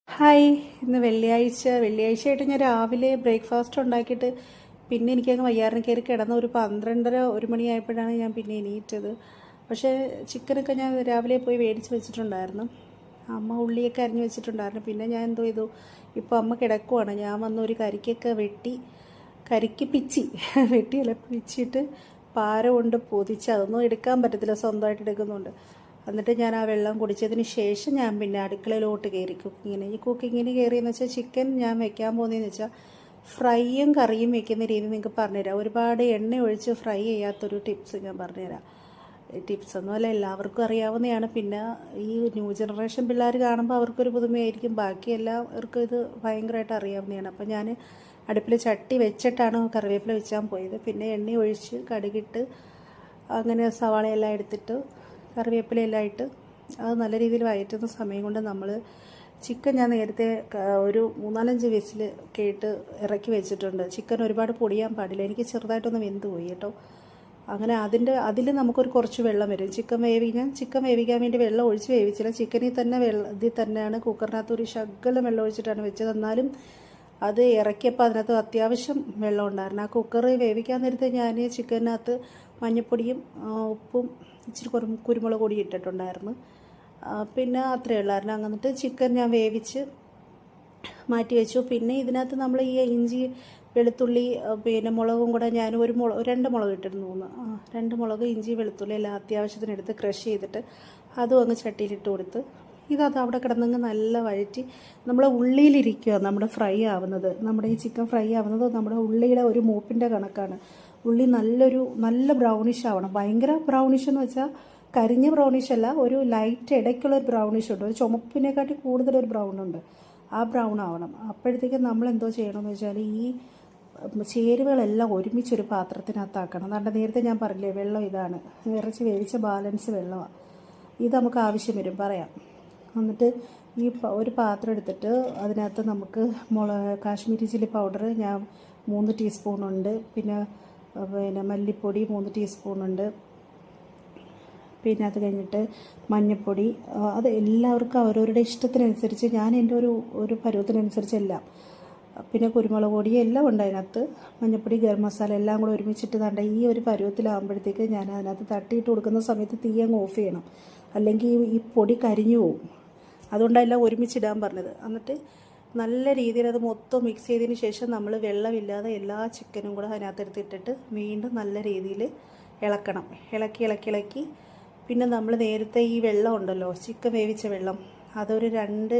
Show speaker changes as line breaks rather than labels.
Hi. ഇന്ന് വെള്ളിയാഴ്ചയായിട്ട് ഞാൻ രാവിലെ ബ്രേക്ക്ഫാസ്റ്റ് ഉണ്ടാക്കിയിട്ട് പിന്നെ എനിക്കങ്ങ് വയ്യാറിന് കയറി കിടന്ന ഒരു 12:30 1 മണിയായപ്പോഴാണ് ഞാൻ പിന്നെ എണീറ്റത്. പക്ഷേ ചിക്കനൊക്കെ ഞാൻ രാവിലെ പോയി മേടിച്ച് വെച്ചിട്ടുണ്ടായിരുന്നു. അമ്മ ഉള്ളിയൊക്കെ അരിഞ്ഞ് വെച്ചിട്ടുണ്ടായിരുന്നു. പിന്നെ ഞാൻ എന്തോ ചെയ്തു, ഇപ്പോൾ അമ്മ കിടക്കുവാണ്. ഞാൻ വന്ന് ഒരു കരിക്കൊക്കെ കരിക്ക് പിച്ചി വെട്ടിയല്ല പിച്ചിട്ട് പാര കൊണ്ട് പൊതിച്ച് അതൊന്നും എടുക്കാൻ പറ്റത്തില്ല, സ്വന്തമായിട്ട് എടുക്കുന്നുണ്ട്. എന്നിട്ട് ഞാൻ ആ വെള്ളം കുടിച്ചതിന് ശേഷം ഞാൻ പിന്നെ അടുക്കളയിലോട്ട് കയറി കുക്കിങ്ങിന് കയറിയെന്ന് വെച്ചാൽ ചിക്കൻ ഞാൻ വെക്കാൻ പോകുന്നതെന്ന് വെച്ചാൽ ഫ്രൈയും കറിയും വെക്കുന്ന രീതി നിങ്ങൾക്ക് പറഞ്ഞുതരാം. ഒരുപാട് എണ്ണ ഒഴിച്ച് ഫ്രൈ ചെയ്യാത്തൊരു ടിപ്സ് ഞാൻ പറഞ്ഞുതരാം. ടിപ്സൊന്നുമല്ല, എല്ലാവർക്കും അറിയാവുന്നതാണ്. പിന്നെ ഈ ന്യൂ ജനറേഷൻ പിള്ളേർ കാണുമ്പോൾ അവർക്കൊരു പുതുമയായിരിക്കും, ബാക്കി എല്ലാവർക്കും ഇത് ഭയങ്കരമായിട്ട് അറിയാവുന്നതാണ്. അപ്പോൾ ഞാൻ അടുപ്പിൽ ചട്ടി വെച്ചിട്ടാണ് കറിവേപ്പില വെച്ചാൽ പോയത്. പിന്നെ എണ്ണ ഒഴിച്ച് കടുകിട്ട് അങ്ങനെ സവാളയെല്ലാം എടുത്തിട്ട് കറിവേപ്പിലയെല്ലാം ഇട്ട് അത് നല്ല രീതിയിൽ വഴറ്റുന്ന സമയം കൊണ്ട് നമ്മൾ ചിക്കൻ ഞാൻ നേരത്തെ ഒരു 3-4 വിസിൽ കേട്ട് ഇറക്കി വെച്ചിട്ടുണ്ട്. ചിക്കൻ ഒരുപാട് പൊടിയാൻ പാടില്ല, എനിക്ക് ചെറുതായിട്ടൊന്ന് വെന്ത് പോയി കേട്ടോ. അങ്ങനെ അതിൽ നമുക്കൊരു കുറച്ച് വെള്ളം വരും. ചിക്കൻ വേവിക്കാൻ വേണ്ടി വെള്ളം ഒഴിച്ച് വേവിച്ചില്ല. ചിക്കനിൽ തന്നെ ഇതിൽ തന്നെയാണ് കുക്കറിനകത്ത് ഒരു ശകലം വെള്ളം ഒഴിച്ചിട്ടാണ് വെച്ചത്. എന്നാലും അത് ഇറക്കിയപ്പോൾ അതിനകത്ത് അത്യാവശ്യം വെള്ളം ഉണ്ടായിരുന്നു. ആ കുക്കർ വേവിക്കാൻ നേരത്തെ ഞാൻ ചിക്കനകത്ത് മഞ്ഞൾപ്പൊടിയും ഉപ്പും ഇച്ചിരി കുരുമുളക് പൊടി ഇട്ടിട്ടുണ്ടായിരുന്നു. പിന്നെ അത്രയേ ഉള്ളായിരുന്നു. എന്നിട്ട് ചിക്കൻ ഞാൻ വേവിച്ച് മാറ്റി വെച്ചു. പിന്നെ ഇതിനകത്ത് നമ്മൾ ഈ ഇഞ്ചി വെളുത്തുള്ളി പിന്നെ മുളകും കൂടെ ഞാൻ 2 മുളക് ഇട്ടിരുന്നു. 2 മുളക് ഇഞ്ചി വെളുത്തുള്ളി എല്ലാം അത്യാവശ്യത്തിനെടുത്ത് ക്രഷ് ചെയ്തിട്ട് അതും അങ്ങ് ചട്ടിയിലിട്ട് കൊടുത്ത് ഇതത് അവിടെ കിടന്നങ്ങ് നല്ല വഴറ്റി നമ്മുടെ ഉള്ളിയിലിരിക്കുക. നമ്മുടെ ഫ്രൈ ആവുന്നത്, നമ്മുടെ ഈ ചിക്കൻ ഫ്രൈ ആവുന്നത് നമ്മുടെ ഉള്ളിയുടെ ഒരു മൂപ്പിൻ്റെ കണക്കാണ്. ഉള്ളി നല്ല ബ്രൗണിഷ് ആവണം. ഭയങ്കര ബ്രൗണിഷ് എന്ന് വെച്ചാൽ കരിഞ്ഞ ബ്രൗണിഷ് അല്ല, ഒരു ലൈറ്റ് ഇടയ്ക്കുള്ള ഒരു ബ്രൗണിഷ് ഉണ്ട്. ഒരു ചുമപ്പിനെക്കാട്ടി കൂടുതലൊരു ബ്രൗൺ ഉണ്ട്. ആ ബ്രൗൺ ആവണം. അപ്പോഴത്തേക്കും നമ്മൾ എന്തോ ചെയ്യണമെന്ന് വെച്ചാൽ ഈ ചേരുവകളെല്ലാം ഒരുമിച്ചൊരു പാത്രത്തിനകത്താക്കണം. അതുകൊണ്ട് നേരത്തെ ഞാൻ പറഞ്ഞില്ലേ, വെള്ളം ഇതാണ്, ഇറച്ചി വേവിച്ച ബാലൻസ് വെള്ളമാണ്. ഇത് നമുക്ക് ആവശ്യം വരും, പറയാം. എന്നിട്ട് ഈ ഒരു പാത്രം എടുത്തിട്ട് അതിനകത്ത് നമുക്ക് കാശ്മീരി ചില്ലി പൗഡർ ഞാൻ 3 ടീസ്പൂണുണ്ട്. പിന്നെ മല്ലിപ്പൊടി 3 ടീസ്പൂണുണ്ട്. പിന്നെ അത് കഴിഞ്ഞിട്ട് മഞ്ഞൾപ്പൊടി, അത് എല്ലാവർക്കും അവരവരുടെ ഇഷ്ടത്തിനനുസരിച്ച്, ഞാൻ എൻ്റെ ഒരു പരുവത്തിനനുസരിച്ചെല്ലാം. പിന്നെ കുരുമുളക് പൊടി എല്ലാം ഉണ്ട് അതിനകത്ത്. മഞ്ഞൾപ്പൊടി, ഗരം മസാല എല്ലാം കൂടെ ഒരുമിച്ചിട്ട് തണ്ട ഈ ഒരു പരുവത്തിലാകുമ്പോഴത്തേക്ക് ഞാൻ അതിനകത്ത് തട്ടിയിട്ട് കൊടുക്കുന്ന സമയത്ത് തീ അങ്ങ് ഓഫ് ചെയ്യണം, അല്ലെങ്കിൽ ഈ പൊടി കരിഞ്ഞു പോകും. അതുകൊണ്ടെല്ലാം ഒരുമിച്ചിടാൻ പറഞ്ഞത്. എന്നിട്ട് നല്ല രീതിയിൽ അത് മൊത്തം മിക്സ് ചെയ്തതിന് ശേഷം നമ്മൾ വെള്ളമില്ലാതെ എല്ലാ ചിക്കനും കൂടെ അതിനകത്ത് ഇട്ടിട്ട് വീണ്ടും നല്ല രീതിയിൽ ഇളക്കണം. ഇളക്കി പിന്നെ നമ്മൾ നേരത്തെ ഈ വെള്ളം ഉണ്ടല്ലോ, ചിക്കൻ വേവിച്ച വെള്ളം, അതൊരു 2